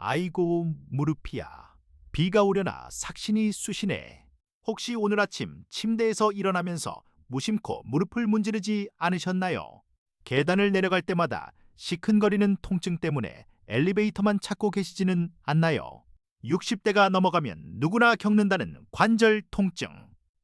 아이고 무릎이야. 비가 오려나 삭신이 쑤시네. 혹시 오늘 아침 침대에서 일어나면서 무심코 무릎을 문지르지 않으셨나요? 계단을 내려갈 때마다 시큰거리는 통증 때문에 엘리베이터만 찾고 계시지는 않나요? 60대가 넘어가면 누구나 겪는다는 관절 통증.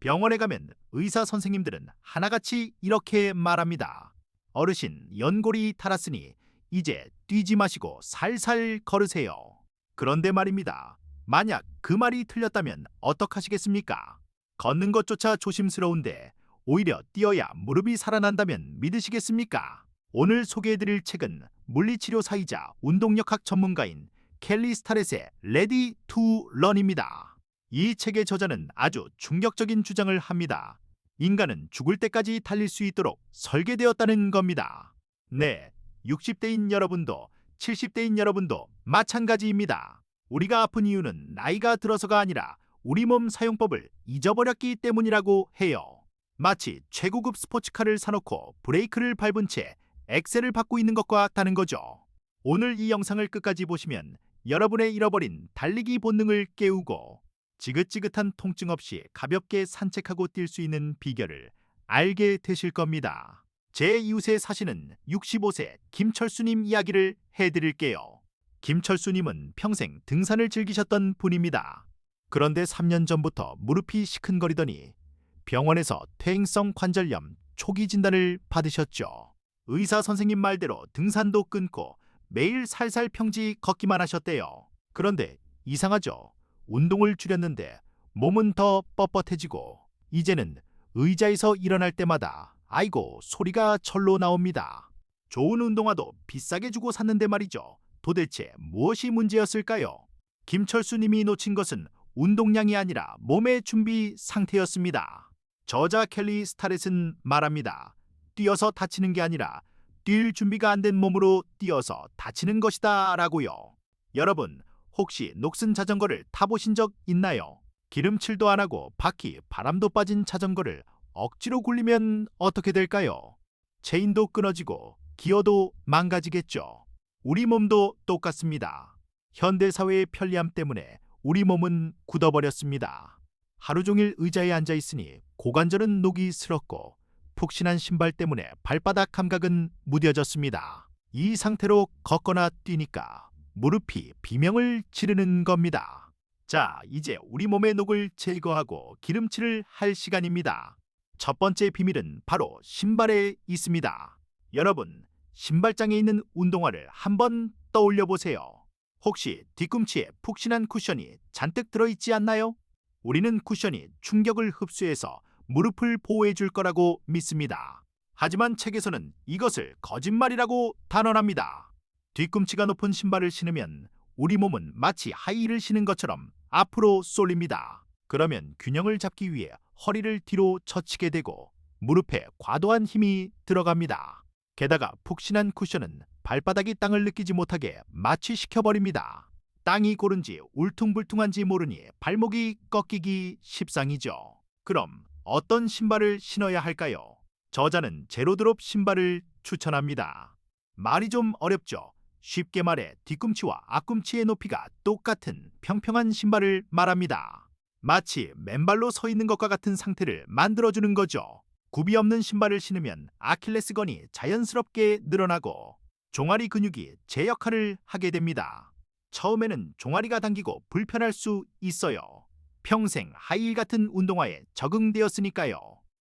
병원에 가면 의사 선생님들은 하나같이 이렇게 말합니다. 어르신, 연골이 닳았으니 이제 뛰지 마시고 살살 걸으세요. 그런데 말입니다. 만약 그 말이 틀렸다면 어떡하시겠습니까? 걷는 것조차 조심스러운데 오히려 뛰어야 무릎이 살아난다면 믿으시겠습니까? 오늘 소개해드릴 책은 물리치료사이자 운동역학 전문가인 켈리 스타렛의 레디 투 런입니다. 이 책의 저자는 아주 충격적인 주장을 합니다. 인간은 죽을 때까지 달릴 수 있도록 설계되었다는 겁니다. 네, 60대인 여러분도 70대인 여러분도 마찬가지입니다. 우리가 아픈 이유는 나이가 들어서가 아니라 우리 몸 사용법을 잊어버렸기 때문이라고 해요. 마치 최고급 스포츠카를 사놓고 브레이크를 밟은 채 엑셀을 밟고 있는 것과 같다는 거죠. 오늘 이 영상을 끝까지 보시면 여러분의 잃어버린 달리기 본능을 깨우고 지긋지긋한 통증 없이 가볍게 산책하고 뛸 수 있는 비결을 알게 되실 겁니다. 제 이웃에 사시는 65세 김철수님 이야기를 해드릴게요. 김철수님은 평생 등산을 즐기셨던 분입니다. 그런데 3년 전부터 무릎이 시큰거리더니 병원에서 퇴행성 관절염 초기 진단을 받으셨죠. 의사 선생님 말대로 등산도 끊고 매일 살살 평지 걷기만 하셨대요. 그런데 이상하죠. 운동을 줄였는데 몸은 더 뻣뻣해지고 이제는 의자에서 일어날 때마다 아이고 소리가 절로 나옵니다. 좋은 운동화도 비싸게 주고 샀는데 말이죠. 도대체 무엇이 문제였을까요? 김철수님이 놓친 것은 운동량이 아니라 몸의 준비 상태였습니다. 저자 켈리 스타렛은 말합니다. 뛰어서 다치는 게 아니라 뛸 준비가 안 된 몸으로 뛰어서 다치는 것이다 라고요. 여러분, 혹시 녹슨 자전거를 타보신 적 있나요? 기름칠도 안 하고 바퀴 바람도 빠진 자전거를 억지로 굴리면 어떻게 될까요? 체인도 끊어지고 기어도 망가지겠죠. 우리 몸도 똑같습니다. 현대사회의 편리함 때문에 우리 몸은 굳어버렸습니다. 하루 종일 의자에 앉아 있으니 고관절은 녹이 슬었고 푹신한 신발 때문에 발바닥 감각은 무뎌졌습니다. 이 상태로 걷거나 뛰니까 무릎이 비명을 지르는 겁니다. 자, 이제 우리 몸의 녹을 제거하고 기름칠을 할 시간입니다. 첫 번째 비밀은 바로 신발에 있습니다. 여러분, 신발장에 있는 운동화를 한번 떠올려 보세요. 혹시 뒤꿈치에 푹신한 쿠션이 잔뜩 들어있지 않나요? 우리는 쿠션이 충격을 흡수해서 무릎을 보호해 줄 거라고 믿습니다. 하지만 책에서는 이것을 거짓말이라고 단언합니다. 뒤꿈치가 높은 신발을 신으면 우리 몸은 마치 하이힐을 신은 것처럼 앞으로 쏠립니다. 그러면 균형을 잡기 위해 허리를 뒤로 젖히게 되고 무릎에 과도한 힘이 들어갑니다. 게다가 푹신한 쿠션은 발바닥이 땅을 느끼지 못하게 마취시켜버립니다. 땅이 고른지 울퉁불퉁한지 모르니 발목이 꺾이기 십상이죠. 그럼 어떤 신발을 신어야 할까요? 저자는 제로드롭 신발을 추천합니다. 말이 좀 어렵죠? 쉽게 말해 뒤꿈치와 앞꿈치의 높이가 똑같은 평평한 신발을 말합니다. 마치 맨발로 서 있는 것과 같은 상태를 만들어주는 거죠. 굽이 없는 신발을 신으면 아킬레스건이 자연스럽게 늘어나고 종아리 근육이 제 역할을 하게 됩니다. 처음에는 종아리가 당기고 불편할 수 있어요. 평생 하이힐 같은 운동화에 적응되었으니까요.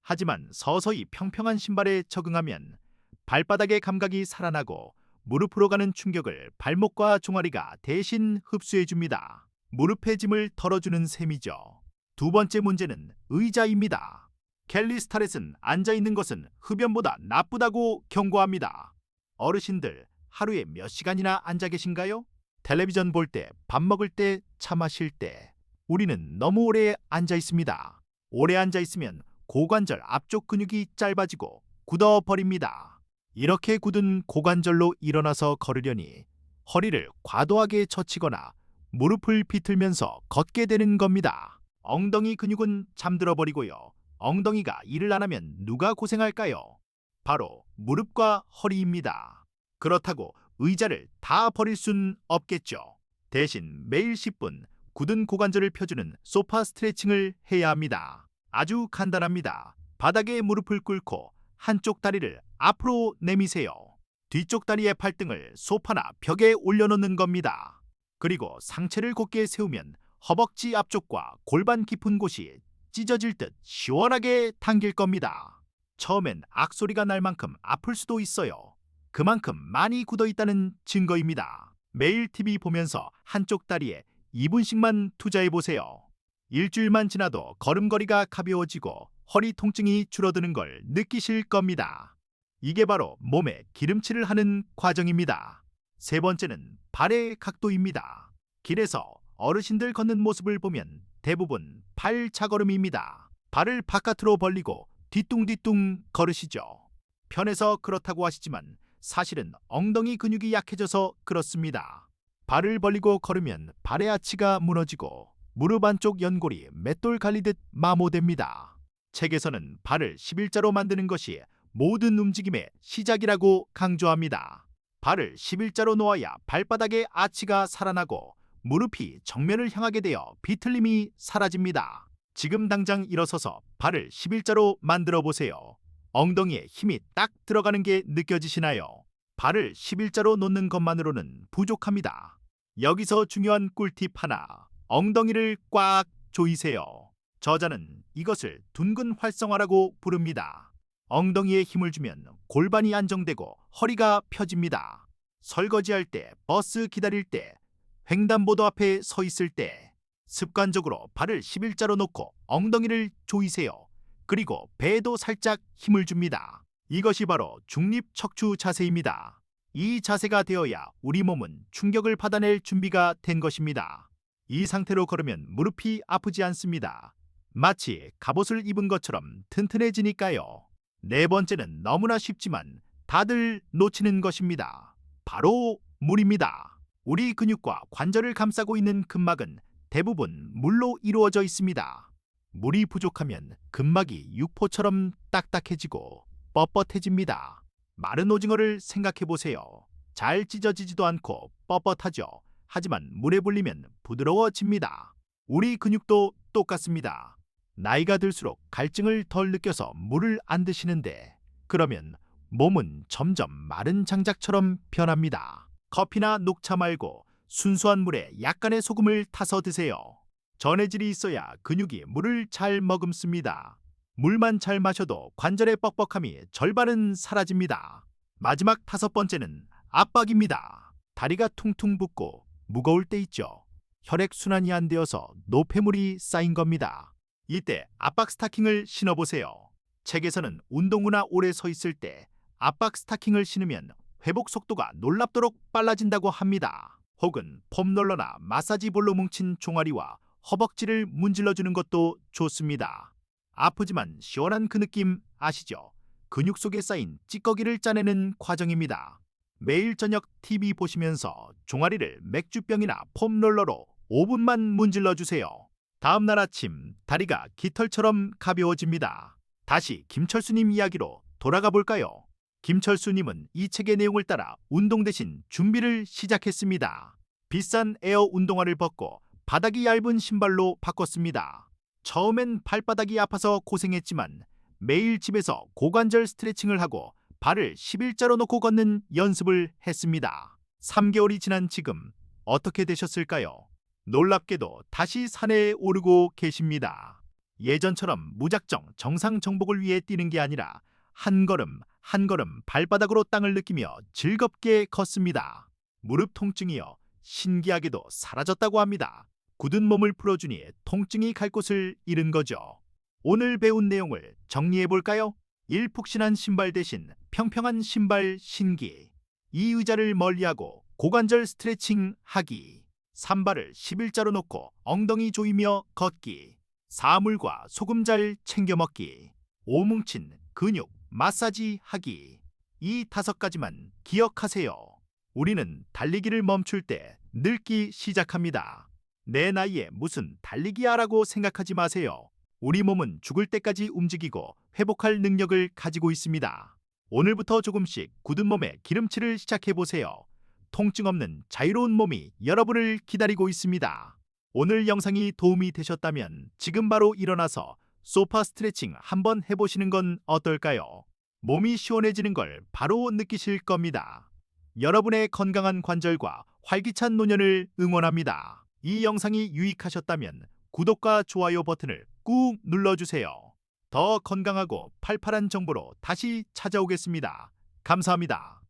하지만 서서히 평평한 신발에 적응하면 발바닥의 감각이 살아나고 무릎으로 가는 충격을 발목과 종아리가 대신 흡수해줍니다. 무릎의 짐을 덜어주는 셈이죠. 두 번째 문제는 의자입니다. 켈리 스타렛은 앉아있는 것은 흡연보다 나쁘다고 경고합니다. 어르신들, 하루에 몇 시간이나 앉아 계신가요? 텔레비전 볼 때, 밥 먹을 때, 차 마실 때 우리는 너무 오래 앉아 있습니다. 오래 앉아 있으면 고관절 앞쪽 근육이 짧아지고 굳어버립니다. 이렇게 굳은 고관절로 일어나서 걸으려니 허리를 과도하게 젖히거나 무릎을 비틀면서 걷게 되는 겁니다. 엉덩이 근육은 잠들어 버리고요. 엉덩이가 일을 안 하면 누가 고생할까요? 바로 무릎과 허리입니다. 그렇다고 의자를 다 버릴 순 없겠죠. 대신 매일 10분 굳은 고관절을 펴주는 소파 스트레칭을 해야 합니다. 아주 간단합니다. 바닥에 무릎을 꿇고 한쪽 다리를 앞으로 내미세요. 뒤쪽 다리의 발등을 소파나 벽에 올려놓는 겁니다. 그리고 상체를 곧게 세우면 허벅지 앞쪽과 골반 깊은 곳이 찢어질 듯 시원하게 당길 겁니다. 처음엔 악소리가 날 만큼 아플 수도 있어요. 그만큼 많이 굳어 있다는 증거입니다. 매일 TV 보면서 한쪽 다리에 2분씩만 투자해보세요. 일주일만 지나도 걸음걸이가 가벼워지고 허리 통증이 줄어드는 걸 느끼실 겁니다. 이게 바로 몸에 기름칠을 하는 과정입니다. 세 번째는 발의 각도입니다. 길에서 어르신들 걷는 모습을 보면 대부분 발 자걸음입니다. 발을 바깥으로 벌리고 뒤뚱뒤뚱 걸으시죠. 편해서 그렇다고 하시지만 사실은 엉덩이 근육이 약해져서 그렇습니다. 발을 벌리고 걸으면 발의 아치가 무너지고 무릎 안쪽 연골이 맷돌 갈리듯 마모됩니다. 책에서는 발을 11자로 만드는 것이 모든 움직임의 시작이라고 강조합니다. 발을 11자로 놓아야 발바닥의 아치가 살아나고 무릎이 정면을 향하게 되어 비틀림이 사라집니다. 지금 당장 일어서서 발을 11자로 만들어 보세요. 엉덩이에 힘이 딱 들어가는 게 느껴지시나요? 발을 11자로 놓는 것만으로는 부족합니다. 여기서 중요한 꿀팁 하나, 엉덩이를 꽉 조이세요. 저자는 이것을 둔근 활성화라고 부릅니다. 엉덩이에 힘을 주면 골반이 안정되고 허리가 펴집니다. 설거지할 때, 버스 기다릴 때, 횡단보도 앞에 서 있을 때 습관적으로 발을 11자로 놓고 엉덩이를 조이세요. 그리고 배에도 살짝 힘을 줍니다. 이것이 바로 중립척추 자세입니다. 이 자세가 되어야 우리 몸은 충격을 받아낼 준비가 된 것입니다. 이 상태로 걸으면 무릎이 아프지 않습니다. 마치 갑옷을 입은 것처럼 튼튼해지니까요. 네 번째는 너무나 쉽지만 다들 놓치는 것입니다. 바로 물입니다. 우리 근육과 관절을 감싸고 있는 근막은 대부분 물로 이루어져 있습니다. 물이 부족하면 근막이 육포처럼 딱딱해지고 뻣뻣해집니다. 마른 오징어를 생각해 보세요. 잘 찢어지지도 않고 뻣뻣하죠. 하지만 물에 불리면 부드러워집니다. 우리 근육도 똑같습니다. 나이가 들수록 갈증을 덜 느껴서 물을 안 드시는데 그러면 몸은 점점 마른 장작처럼 변합니다. 커피나 녹차 말고 순수한 물에 약간의 소금을 타서 드세요. 전해질이 있어야 근육이 물을 잘 머금습니다. 물만 잘 마셔도 관절의 뻑뻑함이 절반은 사라집니다. 마지막 다섯 번째는 압박입니다. 다리가 퉁퉁 붓고 무거울 때 있죠. 혈액순환이 안 되어서 노폐물이 쌓인 겁니다. 이때 압박 스타킹을 신어보세요. 책에서는 운동 후나 오래 서 있을 때 압박 스타킹을 신으면 회복 속도가 놀랍도록 빨라진다고 합니다. 혹은 폼롤러나 마사지볼로 뭉친 종아리와 허벅지를 문질러주는 것도 좋습니다. 아프지만 시원한 그 느낌 아시죠? 근육 속에 쌓인 찌꺼기를 짜내는 과정입니다. 매일 저녁 TV 보시면서 종아리를 맥주병이나 폼롤러로 5분만 문질러주세요. 다음날 아침 다리가 깃털처럼 가벼워집니다. 다시 김철수님 이야기로 돌아가 볼까요? 김철수님은 이 책의 내용을 따라 운동 대신 준비를 시작했습니다. 비싼 에어 운동화를 벗고 바닥이 얇은 신발로 바꿨습니다. 처음엔 발바닥이 아파서 고생했지만 매일 집에서 고관절 스트레칭을 하고 발을 11자로 놓고 걷는 연습을 했습니다. 3개월이 지난 지금 어떻게 되셨을까요? 놀랍게도 다시 산에 오르고 계십니다. 예전처럼 무작정 정상 정복을 위해 뛰는 게 아니라 한 걸음 한 걸음 발바닥으로 땅을 느끼며 즐겁게 걷습니다. 무릎 통증이요, 신기하게도 사라졌다고 합니다. 굳은 몸을 풀어주니 통증이 갈 곳을 잃은 거죠. 오늘 배운 내용을 정리해볼까요? 1. 푹신한 신발 대신 평평한 신발 신기. 2. 의자를 멀리하고 고관절 스트레칭 하기. 3. 발을 11자로 놓고 엉덩이 조이며 걷기. 4. 물과 소금 잘 챙겨 먹기. 5. 뭉친 근육 마사지 하기. 이 5가지만 기억하세요. 우리는 달리기를 멈출 때 늙기 시작합니다. 내 나이에 무슨 달리기야라고 생각하지 마세요. 우리 몸은 죽을 때까지 움직이고 회복할 능력을 가지고 있습니다. 오늘부터 조금씩 굳은 몸에 기름칠을 시작해보세요. 통증 없는 자유로운 몸이 여러분을 기다리고 있습니다. 오늘 영상이 도움이 되셨다면 지금 바로 일어나서 소파 스트레칭 한번 해보시는 건 어떨까요? 몸이 시원해지는 걸 바로 느끼실 겁니다. 여러분의 건강한 관절과 활기찬 노년을 응원합니다. 이 영상이 유익하셨다면 구독과 좋아요 버튼을 꾹 눌러주세요. 더 건강하고 팔팔한 정보로 다시 찾아오겠습니다. 감사합니다.